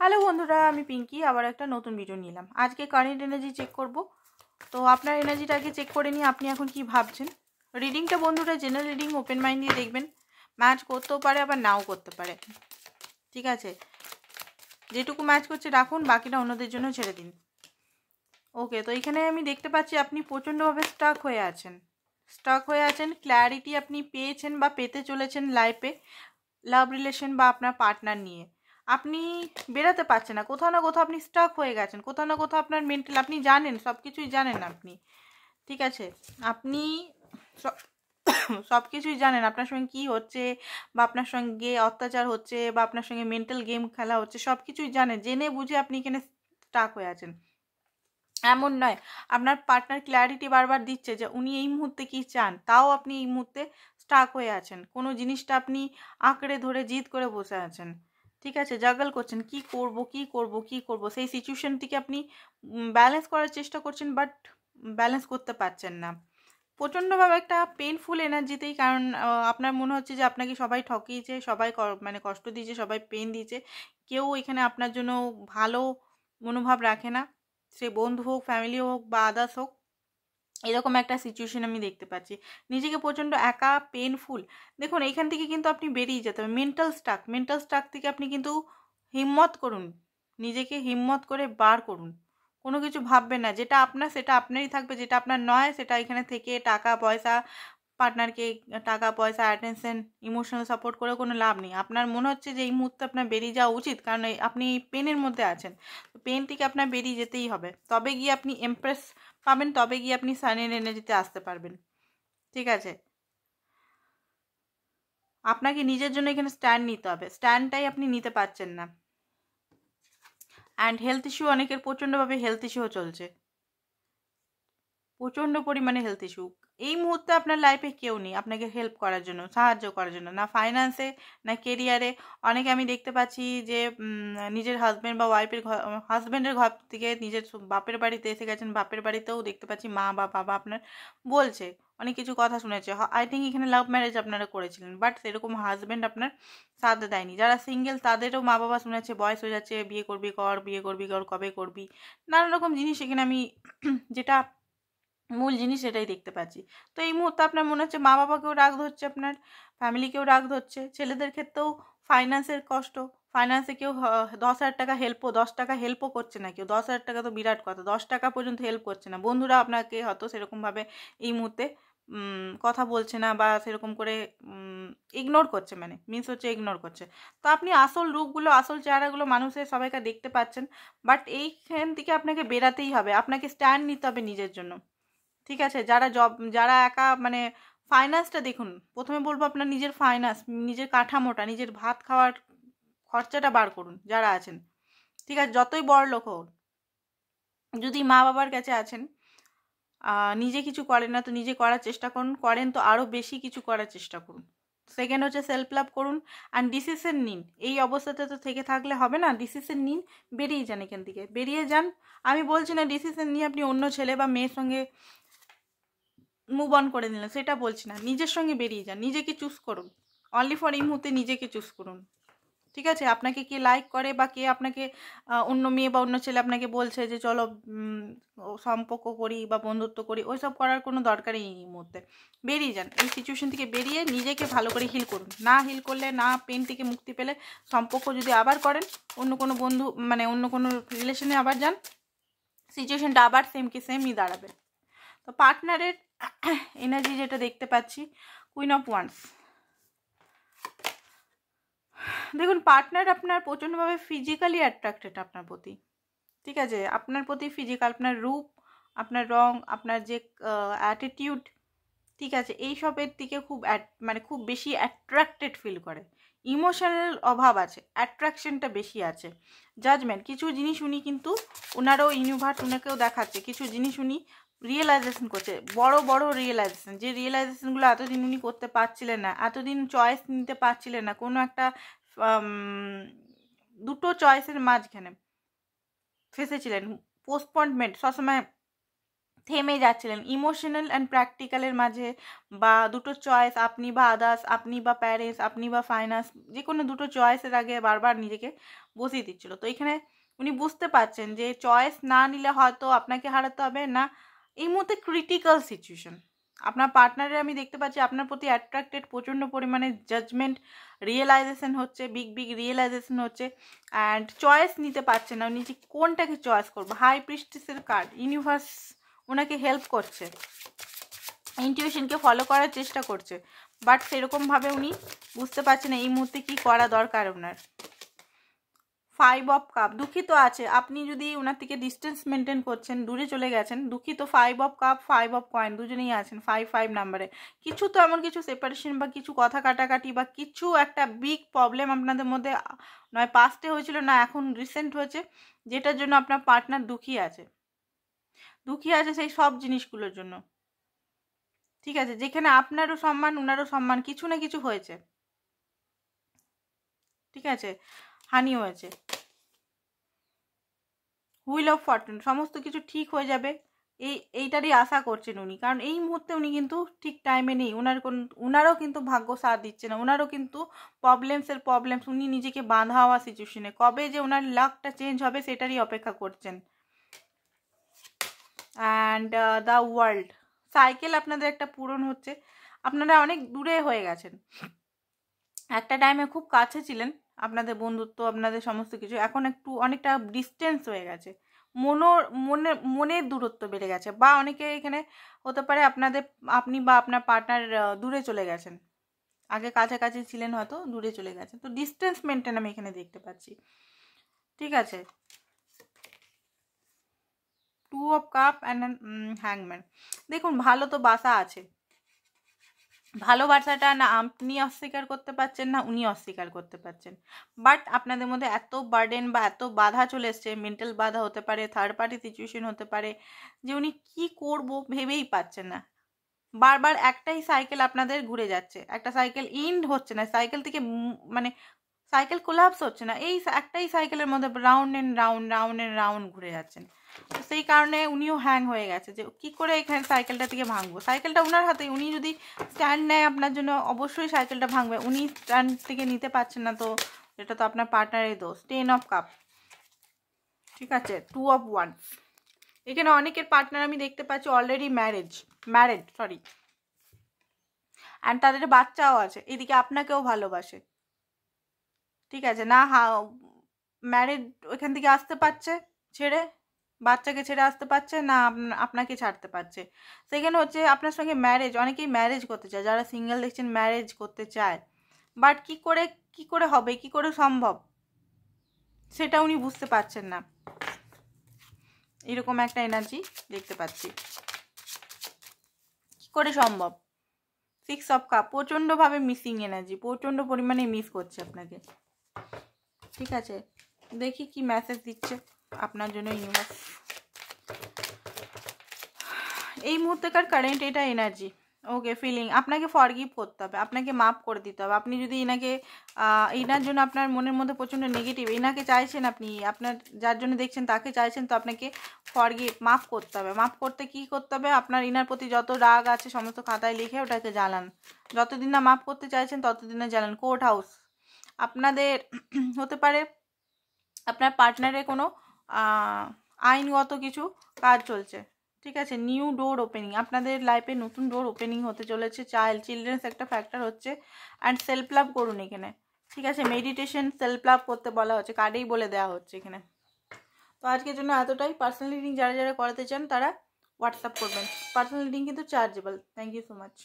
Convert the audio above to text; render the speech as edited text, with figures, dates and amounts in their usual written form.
Hello বন্ধুরা, আমি পিঙ্কি আবার একটা নতুন ভিডিও নিলাম। আজকে কারেন্ট এনার্জি চেক করব। তো আপনার এনার্জিটাকে চেক করে নিয়ে আপনি এখন কি ভাবছেন। রিডিংটা বন্ধুরা জেনারেল রিডিং, ওপেন মাইন্ড দিয়ে দেখবেন। ম্যাচ করতেও পারে আবার নাও করতে পারে, ঠিক আছে। যেটুকু ম্যাচ করছে রাখুন, বাকিটা অন্যদের জন্য ছেড়ে দিন। ওকে, তো এখানে আমি দেখতে পাচ্ছি আপনি প্রচণ্ডভাবে স্টাক হয়ে আছেন। ক্ল্যারিটি আপনি পেয়েছেন বা পেতে চলেছেন লাইফে, লাভ রিলেশন বা আপনার পার্টনার নিয়ে। আপনি বেরোতে পারছেন না, কোথাও না কোথাও আপনি স্টাক হয়ে গেছেন, কোথাও না কোথাও আপনার মেন্টাল, আপনি জানেন, সব কিছুই জানেন আপনি, ঠিক আছে। আপনি সব কিছুই জানেন আপনার সঙ্গে কী হচ্ছে, বা আপনার সঙ্গে অত্যাচার হচ্ছে, বা আপনার সঙ্গে মেন্টাল গেম খেলা হচ্ছে, সব কিছুই জানেন। জেনে বুঝে আপনি এখানে স্টাক হয়ে আছেন। এমন নয়, আপনার পার্টনার ক্ল্যারিটি বারবার দিচ্ছে যে উনি এই মুহূর্তে কী চান, তাও আপনি এই মুহূর্তে স্টাক হয়ে আছেন। কোনো জিনিসটা আপনি আঁকড়ে ধরে জিদ করে বসে আছেন, ঠিক আছে। জাগল করছেন, কি করব, সেই সিচুয়েশনটিকে আপনি ব্যালেন্স করার চেষ্টা করছেন, বাট ব্যালেন্স করতে পারছেন না। প্রচণ্ডভাবে একটা পেনফুল এনার্জিতেই, কারণ আপনার মনে হচ্ছে যে আপনাকে সবাই ঠকিয়েছে, সবাই মানে কষ্ট দিয়েছে, সবাই পেন দিয়েছে। কেউ এখানে আপনার জন্য ভালো মনোভাব রাখে না, সে বন্ধু হোক, ফ্যামিলি হোক বা আদার্স হোক। এরকম একটা সিচুয়েশন আমি দেখতে পাচ্ছি। নিজেকে প্রচণ্ড একা, পেনফুল। দেখুন, এইখান থেকে কিন্তু আপনি বেরিয়ে যেতে হবে। মেন্টাল স্টাক থেকে আপনি কিন্তু হিম্মত করুন, নিজেকে হিম্মত করে বার করুন। কোনো কিছু ভাববেন না, যেটা আপনার সেটা আপনারই থাকবে, যেটা আপনার নয় সেটা এখানে থেকে টাকা পয়সা, পার্টনারকে টাকা পয়সা, অ্যাটেনশন, ইমোশনাল সাপোর্ট করে কোনো লাভ নেই। আপনার মনে হচ্ছে যে এই মুহূর্তে আপনার বেরিয়ে যাওয়া উচিত, কারণ আপনি পেনের মধ্যে আছেন। পেন থেকে আপনার বেরিয়ে যেতেই হবে, তবে গিয়ে আপনি এমপ্রেস পাবেন, তবে গিয়ে আপনি সানের এনার্জিতে আসতে পারবেন, ঠিক আছে। আপনাকে নিজের জন্য এখানে স্ট্যান্ড নিতে হবে, স্ট্যান্ডটাই আপনি নিতে পারছেন না। অ্যান্ড হেলথ ইস্যু, অনেকের প্রচণ্ডভাবে হেলথ ইস্যুও চলছে, প্রচণ্ড পরিমাণে হেলথ ইস্যু। এই মুহূর্তে আপনার লাইফে কেউ নেই আপনাকে হেল্প করার জন্য, সাহায্য করার জন্য, না ফাইন্যান্সে না কেরিয়ারে। অনেকে আমি দেখতে পাচ্ছি যে নিজের হাজব্যান্ড বা ওয়াইফের হাজব্যান্ডের ঘর থেকে নিজের বাপের বাড়িতে এসে গেছেন। বাপের বাড়িতেও দেখতে পাচ্ছি মা বা বাবা আপনার বলছে, অনেক কিছু কথা শুনেছে। আই থিঙ্ক এখানে লাভ ম্যারেজ আপনারা করেছিলেন, বাট সেরকম হাজব্যান্ড আপনার সাথ দেয়নি। যারা সিঙ্গেল তাদেরও মা বাবা শুনেছে, বয়স হয়ে যাচ্ছে, বিয়ে করবি কর, কবে করবি, নানান রকম জিনিস এখানে আমি যেটা মূল জিনিস সেটাই দেখতে পাচ্ছি। তো এই মুহূর্তে আপনার মনে হচ্ছে মা বাবাকেও রাগ ধরছে, আপনার ফ্যামিলিকেও রাগ ধরছে। ছেলেদের ক্ষেত্রেও ফাইন্যান্সের কষ্ট, ফাইন্যান্সে কেউ 10,000 টাকা হেল্পও, 10 টাকা হেল্পও করছে না কেউ। 10,000 টাকা তো বিরাট কথা, 10 টাকা পর্যন্ত হেল্প করছে না। বন্ধুরা আপনাকে হয়তো সেরকমভাবে এই মুহূর্তে কথা বলছে না, বা সেরকম করে ইগনোর করছে, মানে মিনস হচ্ছে ইগনোর করছে। তো আপনি আসল রূপগুলো, আসল চেহারাগুলো মানুষের সবাইকে দেখতে পাচ্ছেন, বাট এইখান থেকে আপনাকে বেরাতেই হবে, আপনাকে স্ট্যান্ড নিতে হবে নিজের জন্য, ঠিক আছে। যারা একা, মানে ফাইন্যান্সটা দেখুন, প্রথমে বলবো আপনার নিজের ফাইন্যান্স, নিজের কাঠামোটা, নিজের ভাত খাওয়ার খরচাটা বার করুন যারা আছেন, ঠিক আছে। যতই বড় লোক হোক, যদি মা বাবার কাছে আছেন, নিজে কিছু করেন না তো নিজে করার চেষ্টা করুন, করেন তো আরও বেশি কিছু করার চেষ্টা করুন। সেকেন্ড হচ্ছে সেলফ লাভ করুন, অ্যান্ড ডিসিশন নিন। এই অবস্থাতে তো থেকে থাকলে হবে না, ডিসিশন নিন, বেরিয়ে যান এখান থেকে, বেরিয়ে যান। আমি বলছি না ডিসিশন নিয়ে আপনি অন্য ছেলে বা মেয়ের সঙ্গে মুভ অন করে নিলেন, সেটা বলছি না। নিজের সঙ্গে বেরিয়ে যান, নিজেকে চুজ করুন, অনলি ফর এই মুহূর্তে নিজেকে চুজ করুন, ঠিক আছে। আপনাকে কে লাইক করে বা কে আপনাকে অন্য মেয়ে বা অন্য ছেলে আপনাকে বলছে যে চলো সম্পর্ক করি বা বন্ধুত্ব করি, ওইসব করার কোনো দরকারই নেই এই মুহূর্তে। বেরিয়ে যান এই সিচুয়েশন থেকে, বেরিয়ে নিজেকে ভালো করে হিল করুন। না হিল করলে, না পেন থেকে মুক্তি পেলে, সম্পর্ক যদি আবার করেন, অন্য কোনো বন্ধু, মানে অন্য কোনো রিলেশনে আবার যান, সিচুয়েশনটা আবার সেমই দাঁড়াবে। তো পার্টনারের এনার্জি যেটা দেখতে পাচ্ছি, কুইন অফ ওয়ান্স। দেখুন, পার্টনার আপনার প্রচণ্ডভাবে ফিজিক্যালি অ্যাট্রাক্টেড আপনার প্রতি, ঠিক আছে। আপনার প্রতি ফিজিক্যাল, আপনার রূপ, আপনার রং, আপনার যে অ্যাটিটিউড, ঠিক আছে, এইসবের দিকে মানে খুব বেশি অ্যাট্রাক্টেড ফিল করে। ইমোশনাল অভাব আছে, অ্যাট্রাকশনটা বেশি আছে। জাজমেন্ট, কিছু জিনিস উনি কিন্তু, ওনারও ইউনিভার্স ওনাকেও দেখাচ্ছে, কিছু জিনিস উনি রিয়েলাইজেশন করছে, বড় বড় রিয়েলাইজেশন, যে রিয়েলাইজেশনগুলো এতদিন উনি করতে পারছিলেন না, এতদিন চয়েস নিতে পারছিলেন না, কোনো একটা দুটো চয়েসের মাঝখানে ফেসেছিলেন। পোস্টপনমেন্ট, সবসময় থেমে যাচ্ছিলেন ইমোশনাল অ্যান্ড প্র্যাকটিক্যালের মাঝে, বা দুটো চয়েস, আপনি বা আদার্স, আপনি বা প্যারেন্টস, আপনি বা ফাইন্যান্স, যে কোনো দুটো চয়েসের আগে বারবার নিজেকে বসিয়ে দিচ্ছিল। তো এখানে উনি বুঝতে পারছেন যে চয়েস না নিলে হয়তো আপনাকে হারাতে হবে না, এই মুহূর্তে ক্রিটিক্যাল সিচুয়েশন। আপনার পার্টনারের আমি দেখতে পাচ্ছি আপনার প্রতি অ্যাট্রাক্টেড, প্রচণ্ড পরিমাণে জাজমেন্ট রিয়েলাইজেশন হচ্ছে, বিগ বিগ রিয়েলাইজেশন হচ্ছে, অ্যান্ড চয়েস নিতে পারছেন না উনি যে কোনটাকে চয়েস করবো। হাই প্রিস্টেসের কার্ড, ইউনিভার্স ওনাকে হেল্প করছে, ইনটিউশনকে ফলো করার চেষ্টা করছে, বাট সেরকমভাবে উনি বুঝতে পারছেন এই মুহূর্তে কী করা দরকার ওনার। 5 অফ কাপ, দুঃখিত আছে আপনি যদি ওনার থেকে ডিস্টেন্স মেনটেন করছেন, দূরে চলে গেছেন, দুঃখিত। 5 অফ কাপ, 5 অফ কয়েন, দুজনেই আছেন 5 নাম্বারে। কিছু তো এমন কিছু সেপারেশন বা কিছু কথা কাটাকাটি বা কিছু একটা বিগ প্রবলেম আপনাদের মধ্যে নয় পাস্টে হয়েছিল, না এখন রিসেন্ট হয়েছে, যেটার জন্য আপনার পার্টনার দুঃখী আছে সেই সব জিনিসগুলোর জন্য। ঠিক আছে, যেখানে আপনারও সম্মান ওনারও সম্মান, কিছু না কিছু হয়েছে। ঠিক আছে, হানি হয়েছে। হুইল অফ ফরচুন, সমস্ত কিছু ঠিক হয়ে যাবে এইটারই আশা করছেন উনি, কারণ এই মুহূর্তে উনি কিন্তু ঠিক টাইমে নেই, ওনারও কিন্তু ভাগ্য সাথ দিচ্ছে না, ওনারও কিন্তু প্রবলেমস, উনি নিজেকে বাঁধা হওয়া সিচুয়েশনে, কবে যে ওনার লাকটা চেঞ্জ হবে সেটারই অপেক্ষা করছেন। অ্যান্ড দ্য ওয়ার্ল্ড, সাইকেল আপনাদের একটা পূরণ হচ্ছে, আপনারা অনেক দূরে হয়ে গেছেন, একটা টাইমে খুব কাছে ছিলেন, আপনাদের বন্ধুত্ব, আপনাদের সমস্ত কিছু, এখন একটু অনেকটা ডিস্টেন্স হয়ে গেছে, মনের দূরত্ব বেড়ে গেছে, বা অনেকে এখানে হতে পারে আপনি বা আপনার পার্টনার দূরে চলে গেছেন, আগে কাছাকাছি ছিলেন হয়তো দূরে চলে গেছেন, তো ডিস্টেন্স মেনটেন আমি এখানে দেখতে পাচ্ছি। ঠিক আছে, 2 অফ কাপ অ্যান্ড হ্যাংম্যান, দেখুন ভালো তো বাসা আছে, ভালোবাসাটা না আপনি অস্বীকার করতে পারছেন না উনি অস্বীকার করতে পারছেন, বাট আপনাদের মধ্যে এত বার্ডেন বা এত বাধা চলে এসছে, মেন্টাল বাধা হতে পারে, থার্ড পার্টি সিচুয়েশন হতে পারে, যে উনি কী করব ভেবেই পাচ্ছেন না, বারবার একটাই সাইকেল আপনাদের ঘুরে যাচ্ছে, একটা সাইকেল ইন্ড হচ্ছে না, সাইকেল থেকে মানে সাইকেল কোলাপস হচ্ছে না, এই একটাই সাইকেলের মধ্যে রাউন্ড অ্যান্ড রাউন্ড ঘুরে যাচ্ছেন, তো সেই কারণে উনিও হ্যাং হয়ে গেছে যে কি করে এখানে সাইকেলটা থেকে ভাঙবো, সাইকেলটা ওনার হাতে, উনি যদি স্ট্যান্ড নেয় আপনার জন্য অবশ্যই সাইকেলটা ভাঙবে, উনি স্ট্যান্ড থেকে নিতে পারছেন না, তো এটা তো আপনার পার্টনারের দোষ। 10 অফ কাপ, ঠিক আছে, 2 অফ ওয়ান্স, এখানে অনেকের পার্টনার আমি দেখতে পাচ্ছি অলরেডি ম্যারেড অ্যান্ড তাদের বাচ্চাও আছে, এদিকে আপনাকেও ভালোবাসে। ঠিক আছে, না ম্যারেড ওইখান থেকে আসতে পারছে ছেড়ে, বাচ্চাকে ছেড়ে আসতে পারছে না, আপনাকে ছাড়তে পারছে, সেখানে হচ্ছে আপনার সঙ্গে ম্যারেজ, অনেকেই ম্যারেজ করতে চায়, যারা সিঙ্গেল দেখছেন ম্যারেজ করতে চায়, বাট কি করে হবে, কি করে সম্ভব সেটা উনি বুঝতে পারছেন না, এরকম একটা এনার্জি দেখতে পাচ্ছি, কি করে সম্ভব। 6 অফ কাপ, প্রচণ্ডভাবে মিসিং এনার্জি, প্রচণ্ড পরিমাণে মিস করছে আপনাকে। ঠিক আছে, দেখি কি মেসেজ দিচ্ছে আপনার জন্য ইউনিভার্স এই মুহূর্তেকার কারেন্ট, এটা এনার্জি। ওকে, ফিলিং, আপনাকে ফরগিভ করতে হবে, আপনাকে মাফ করে দিতে হবে, আপনি যদি এনার জন্য আপনার মনের মধ্যে প্রচণ্ড নেগেটিভ, এনাকে চাইছেন, আপনি আপনার যার জন্য দেখছেন তাকে চাইছেন, তো আপনাকে মাফ করতে হবে। মাফ করতে কি করতে হবে, আপনার ইনার প্রতি যত রাগ আছে সমস্ত খাতায় লিখে ওটাকে জ্বালান, যতদিন না মাফ করতে চাইছেন ততদিনে জ্বালান। কোর্ট হাউস, আপনাদের হতে পারে আপনার পার্টনারের কোনো আইনগত কিছু কাজ চলছে। ঠিক আছে, নিউ ডোর ওপেনিং, আপনাদের লাইফে নতুন ডোর ওপেনিং হতে চলেছে, চিলড্রেন্স একটা ফ্যাক্টর হচ্ছে, অ্যান্ড সেলফ লাভ করুন এখানে। ঠিক আছে, মেডিটেশন, সেলফ লাভ করতে বলা হচ্ছে, কার্ডেই বলে দেওয়া হচ্ছে এখানে। তো আজকের জন্য এতটাই। পার্সোনাল রিডিং যারা করাতে চান তারা হোয়াটসঅ্যাপ করবেন, পার্সোনাল রিডিং কিন্তু chargeable. Thank you so much.